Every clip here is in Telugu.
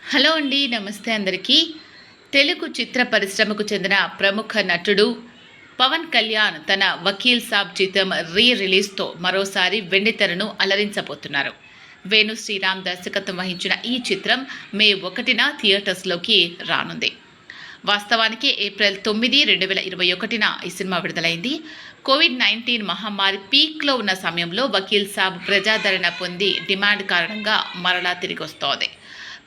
హలో అండి. నమస్తే అందరికీ. తెలుగు చిత్ర పరిశ్రమకు చెందిన ప్రముఖ నటుడు పవన్ కళ్యాణ్ తన 'వకీల్ సాబ్' చిత్రం రిలీజ్‌తో మరోసారి వెండితెరను అలరించబోతున్నారు. వేణు శ్రీరామ్ దర్శకత్వం వహించిన ఈ చిత్రం మే 1న థియేటర్స్‌లోకి రానుంది. వాస్తవానికి ఏప్రిల్ 9, 2021న ఈ సినిమా విడుదలైంది. కోవిడ్-19 మహమ్మారి పీక్‌లో ఉన్న సమయంలో 'వకీల్ సాబ్' ప్రజాదరణ పొంది డిమాండ్ కారణంగా మరలా తిరిగొస్తోంది.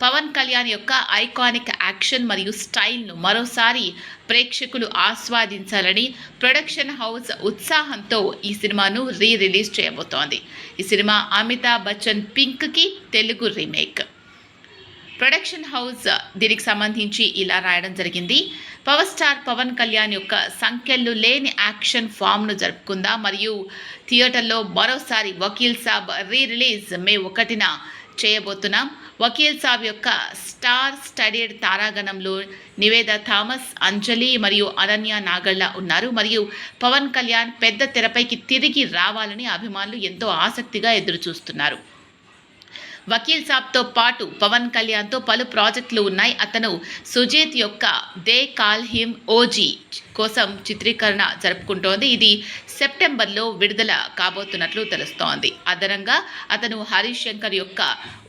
పవన్ కళ్యాణ్ యొక్క ఐకానిక్ యాక్షన్ మరియు స్టైల్ను మరోసారి ప్రేక్షకులు ఆస్వాదించాలని ప్రొడక్షన్ హౌస్ ఉత్సాహంతో ఈ సినిమాను రిలీజ్ చేయబోతోంది. ఈ సినిమా అమితాబ్ బచ్చన్ పింక్‌కి తెలుగు రీమేక్. ప్రొడక్షన్ హౌస్ దీనికి సంబంధించి ఇలా రాయడం జరిగింది. పవర్ స్టార్ పవన్ కళ్యాణ్ యొక్క సంఖ్యలు లేని యాక్షన్ ఫామ్ను జరుపుకుందాం మరియు థియేటర్లో మరోసారి 'వకీల్ సాబ్' రిలీజ్ మే 1న చేయబోతున్నాం. 'వకీల్ సాబ్' యొక్క స్టార్ స్టడెడ్ తారాగణంలో నివేదా థామస్, అంజలి మరియు అనన్య నాగళ్ళ ఉన్నారు మరియు పవన్ కళ్యాణ్ పెద్ద తెరపైకి తిరిగి రావాలని అభిమానులు ఎంతో ఆసక్తిగా ఎదురుచూస్తున్నారు. 'వకీల్ సాబ్'తో పాటు పవన్ కళ్యాణ్తో పలు ప్రాజెక్టులు ఉన్నాయి. అతను సుజీత్ యొక్క 'దే కాల్ హిమ్ ఓజీ' కోసం చిత్రీకరణ జరుపుకుంటోంది. ఇది సెప్టెంబర్లో విడుదల కాబోతున్నట్లు తెలుస్తోంది. అదనంగా అతను హరీష్ శంకర్ యొక్క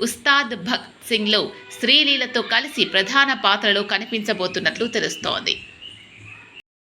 'ఉస్తాద్ భగత్ సింగ్'లో శ్రీలీలతో కలిసి ప్రధాన పాత్రలో కనిపించబోతున్నట్లు తెలుస్తోంది.